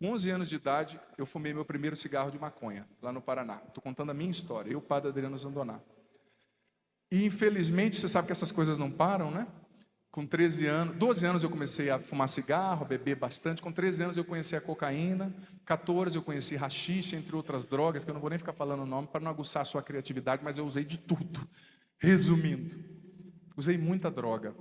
Com 11 anos de idade, eu fumei meu primeiro cigarro de maconha, lá no Paraná. Estou contando a minha história, eu, padre Adriano Zandoná. E infelizmente, você sabe que essas coisas não param, né? Com 13 anos, 12 anos eu comecei a fumar cigarro, a beber bastante. Com 13 anos eu conheci a cocaína. 14 eu conheci haxixe, entre outras drogas, que eu não vou nem ficar falando o nome para não aguçar a sua criatividade, mas eu usei de tudo. Resumindo, usei muita droga.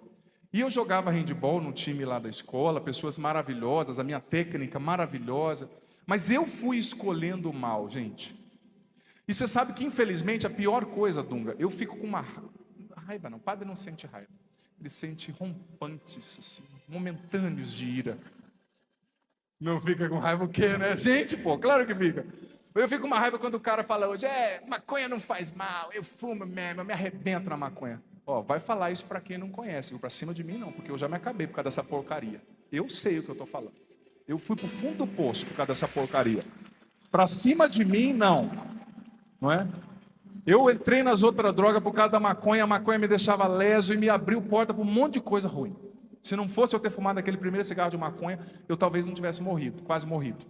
E eu jogava handball no time lá da escola, pessoas maravilhosas, a minha técnica maravilhosa. Mas eu fui escolhendo o mal, gente. E você sabe que, infelizmente, a pior coisa, Dunga, eu fico com uma raiva, não, o padre não sente raiva. Ele sente rompantes, assim, momentâneos de ira. Não fica com raiva o quê, né? Gente, pô, claro que fica. Eu fico com uma raiva quando o cara fala hoje, maconha não faz mal, eu fumo mesmo, eu me arrebento na maconha. Ó, vai falar isso para quem não conhece, para cima de mim não, porque eu já me acabei por causa dessa porcaria. Eu sei o que eu tô falando. Eu fui pro fundo do poço por causa dessa porcaria. Para cima de mim, não. Não é? Eu entrei nas outras drogas por causa da maconha, a maconha me deixava leso e me abriu porta para um monte de coisa ruim. Se não fosse eu ter fumado aquele primeiro cigarro de maconha, eu talvez não tivesse morrido, quase morrido.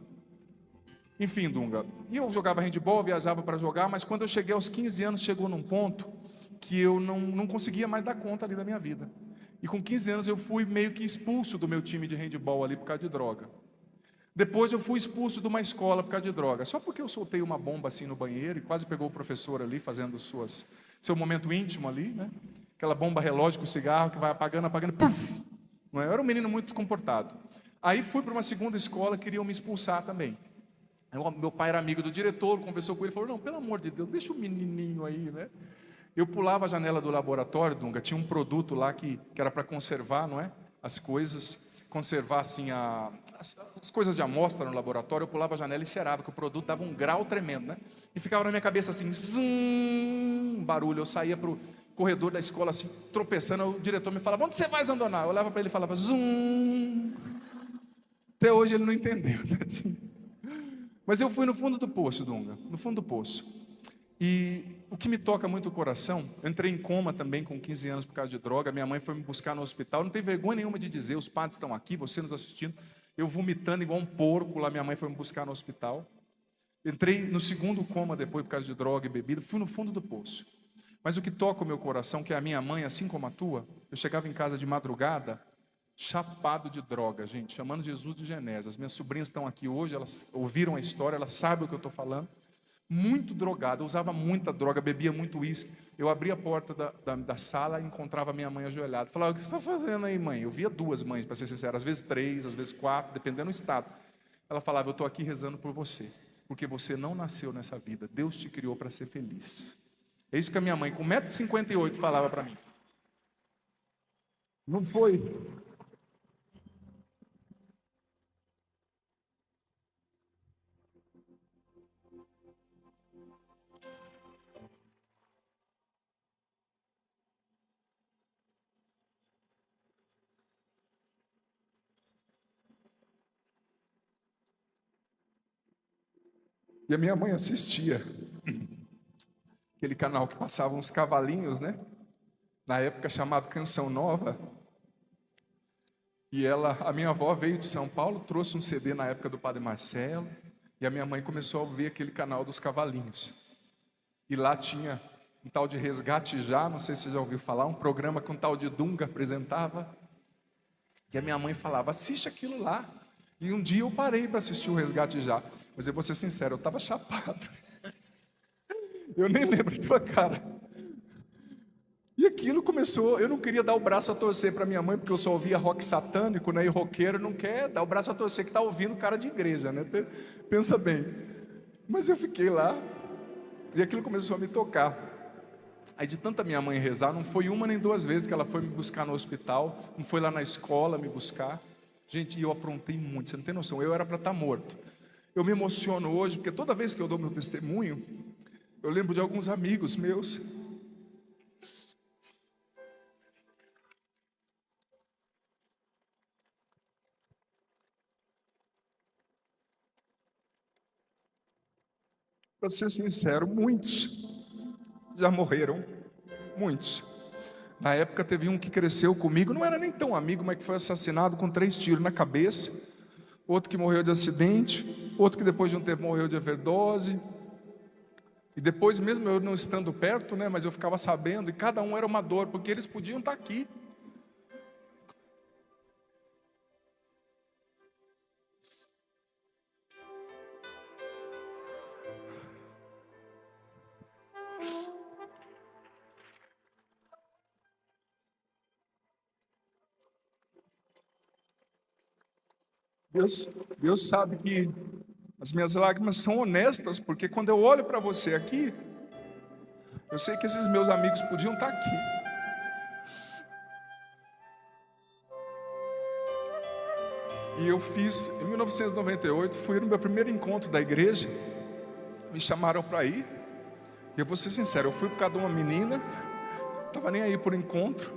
Enfim, Dunga, e eu jogava handball, viajava para jogar, mas quando eu cheguei aos 15 anos, chegou num ponto que eu não conseguia mais dar conta ali da minha vida. E com 15 anos eu fui meio que expulso do meu time de handball ali por causa de droga. Depois eu fui expulso de uma escola por causa de droga. Só porque eu soltei uma bomba assim no banheiro e quase pegou o professor ali fazendo seu momento íntimo ali, né? Aquela bomba relógio com cigarro que vai apagando, apagando, puf! Não é? Eu era um menino muito comportado. Aí fui para uma segunda escola, queriam me expulsar também. Meu pai era amigo do diretor, conversou com ele, falou, não, pelo amor de Deus, deixa o menininho aí, né? Eu pulava a janela do laboratório, Dunga, tinha um produto lá que era para conservar, não é? As coisas, conservar assim as coisas de amostra no laboratório. Eu pulava a janela e cheirava, que o produto dava um grau tremendo, né? E ficava na minha cabeça assim, zum, barulho. Eu saía pro corredor da escola assim, tropeçando, o diretor me falava, onde você vai, Zandoná? Eu olhava para ele e falava, zum. Até hoje ele não entendeu, tadinho. Mas eu fui no fundo do poço, Dunga, no fundo do poço. E o que me toca muito o coração, eu entrei em coma também com 15 anos por causa de droga, minha mãe foi me buscar no hospital, não tem vergonha nenhuma de dizer, os padres estão aqui, você nos assistindo, eu vomitando igual um porco lá, minha mãe foi me buscar no hospital. Entrei no segundo coma depois por causa de droga e bebida, fui no fundo do poço. Mas o que toca o meu coração, que é a minha mãe, assim como a tua, eu chegava em casa de madrugada, chapado de droga, gente, chamando Jesus de Genésio. As minhas sobrinhas estão aqui hoje, elas ouviram a história, elas sabem o que eu estou falando. Muito drogado, eu usava muita droga, bebia muito uísque. Eu abria a porta da sala e encontrava minha mãe ajoelhada. Falava, o que você está fazendo aí, mãe? Eu via duas mães, para ser sincero, às vezes 3, às vezes 4, dependendo do estado. Ela falava, eu estou aqui rezando por você, porque você não nasceu nessa vida, Deus te criou para ser feliz. É isso que a minha mãe, com 1,58 m, falava para mim. Não foi? E a minha mãe assistia aquele canal que passava uns cavalinhos, né? Na época chamado Canção Nova. E a minha avó veio de São Paulo, trouxe um CD na época do Padre Marcelo, e a minha mãe começou a ver aquele canal dos cavalinhos. E lá tinha um tal de Resgate Já, não sei se você já ouviu falar, um programa que um tal de Dunga apresentava. E a minha mãe falava, assiste aquilo lá. E um dia eu parei para assistir o Resgate Já. Mas eu vou ser sincero, eu estava chapado. Eu nem lembro da tua cara. E aquilo começou, eu não queria dar o braço a torcer para minha mãe, porque eu só ouvia rock satânico, né? E roqueiro não quer dar o braço a torcer que está ouvindo cara de igreja, né? Pensa bem. Mas eu fiquei lá, e aquilo começou a me tocar. Aí de tanta minha mãe rezar, não foi uma nem duas vezes que ela foi me buscar no hospital, não foi lá na escola me buscar. Gente, eu aprontei muito, você não tem noção, eu era para estar morto. Eu me emociono hoje, porque toda vez que eu dou meu testemunho, eu lembro de alguns amigos meus. Para ser sincero, muitos já morreram, muitos. Na época teve um que cresceu comigo, não era nem tão amigo, mas que foi assassinado com 3 tiros na cabeça. outro que morreu de acidente, outro que depois de um tempo morreu de overdose. E depois, mesmo eu não estando perto, né, mas eu ficava sabendo, e cada um era uma dor, porque eles podiam estar aqui. Deus sabe que as minhas lágrimas são honestas, porque quando eu olho para você aqui, eu sei que esses meus amigos podiam estar aqui. E eu fiz, em 1998, fui no meu primeiro encontro da igreja, me chamaram para ir, e eu vou ser sincero, eu fui por causa de uma menina, não estava nem aí por encontro,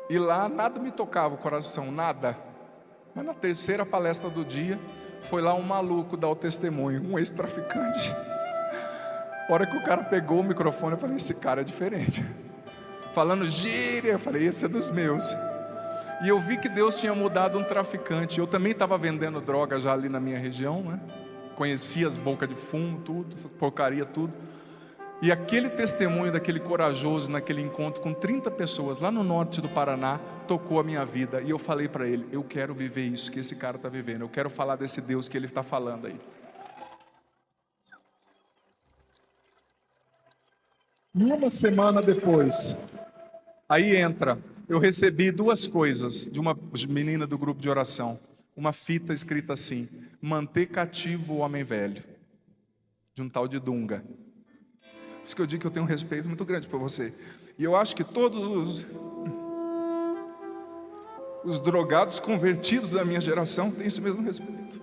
e lá nada me tocava o coração, nada. Mas na terceira palestra do dia, foi lá um maluco dar o testemunho, um ex-traficante. A hora que o cara pegou o microfone, eu falei, esse cara é diferente. Falando gíria, eu falei, esse é dos meus. E eu vi que Deus tinha mudado um traficante. Eu também estava vendendo droga já ali na minha região, né? Conhecia as bocas de fumo, tudo, essas porcaria, tudo. E aquele testemunho daquele corajoso naquele encontro com 30 pessoas lá no norte do Paraná tocou a minha vida. E eu falei para ele, eu quero viver isso que esse cara está vivendo. Eu quero falar desse Deus que ele está falando aí. Uma semana depois, aí eu recebi duas coisas de uma menina do grupo de oração. Uma fita escrita assim, manter cativo o homem velho, de um tal de Dunga. Por isso que eu digo que eu tenho um respeito muito grande por você. E eu acho que todos os drogados convertidos da minha geração têm esse mesmo respeito.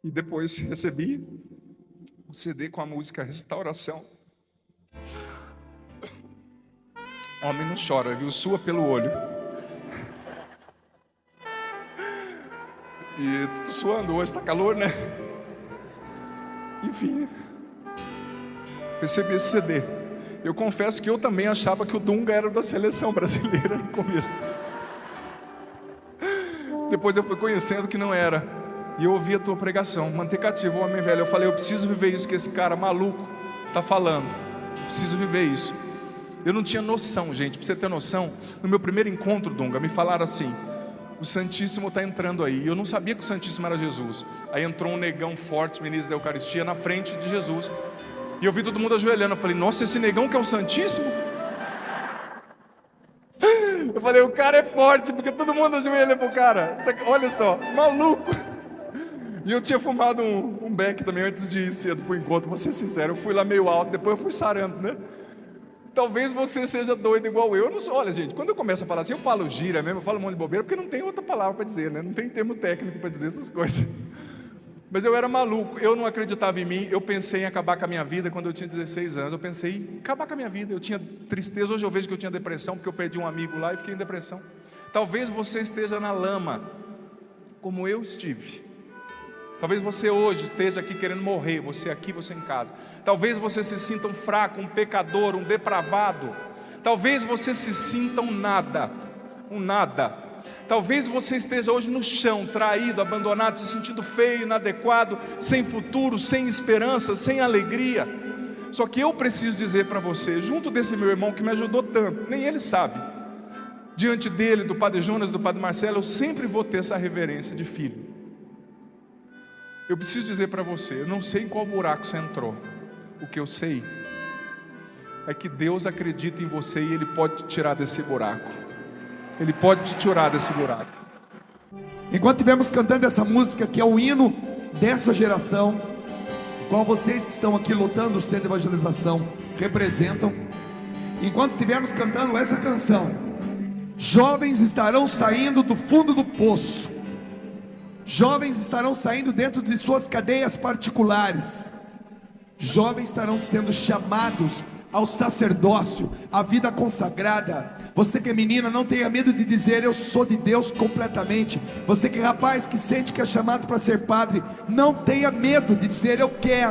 E depois recebi um CD com a música Restauração. Homem não chora, viu? Sua pelo olho. E tô suando hoje, tá calor, né? Enfim, recebi esse CD. Eu confesso que eu também achava que o Dunga era da seleção brasileira no começo. Depois eu fui conhecendo que não era. E eu ouvi a tua pregação, manter cativo o homem velho. Eu falei, eu preciso viver isso que esse cara maluco tá falando. Eu preciso viver isso. Eu não tinha noção, gente, para você ter noção, no meu primeiro encontro, Dunga, me falaram assim, o Santíssimo está entrando aí. E eu não sabia que o Santíssimo era Jesus. Aí entrou um negão forte, ministro da Eucaristia, na frente de Jesus. E eu vi todo mundo ajoelhando. Eu falei, nossa, esse negão que é o Santíssimo? Eu falei, o cara é forte, porque todo mundo ajoelha pro cara. Olha só, maluco. E eu tinha fumado um beck também antes de ir cedo pro encontro, vou ser sincero. Eu fui lá meio alto, depois eu fui sarando, né? Talvez você seja doido igual eu. Eu não sou, olha gente, quando eu começo a falar assim, eu falo gira mesmo, eu falo um monte de bobeira, porque não tem outra palavra para dizer, né? Não tem termo técnico para dizer essas coisas. Mas eu era maluco, eu não acreditava em mim, eu pensei em acabar com a minha vida quando eu tinha 16 anos, eu pensei em acabar com a minha vida, eu tinha tristeza, hoje eu vejo que eu tinha depressão, porque eu perdi um amigo lá e fiquei em depressão. Talvez você esteja na lama, como eu estive. Talvez você hoje esteja aqui querendo morrer, você aqui, você em casa. Talvez você se sinta um fraco, um pecador, um depravado. Talvez você se sinta um nada. Talvez você esteja hoje no chão, traído, abandonado, se sentindo feio, inadequado, sem futuro, sem esperança, sem alegria. Só que eu preciso dizer para você, junto desse meu irmão que me ajudou tanto, nem ele sabe. Diante dele, do Padre Jonas, do Padre Marcelo, eu sempre vou ter essa reverência de filho. Eu preciso dizer para você, eu não sei em qual buraco você entrou. O que eu sei é que Deus acredita em você e Ele pode te tirar desse buraco. Ele pode te tirar desse buraco. Enquanto estivermos cantando essa música, que é o hino dessa geração, qual vocês que estão aqui lutando o centro de evangelização representam, enquanto estivermos cantando essa canção, jovens estarão saindo do fundo do poço. Jovens estarão saindo dentro de suas cadeias particulares. Jovens estarão sendo chamados ao sacerdócio, à vida consagrada. Você que é menina, não tenha medo de dizer eu sou de Deus completamente. Você que é rapaz, que sente que é chamado para ser padre, não tenha medo de dizer eu quero.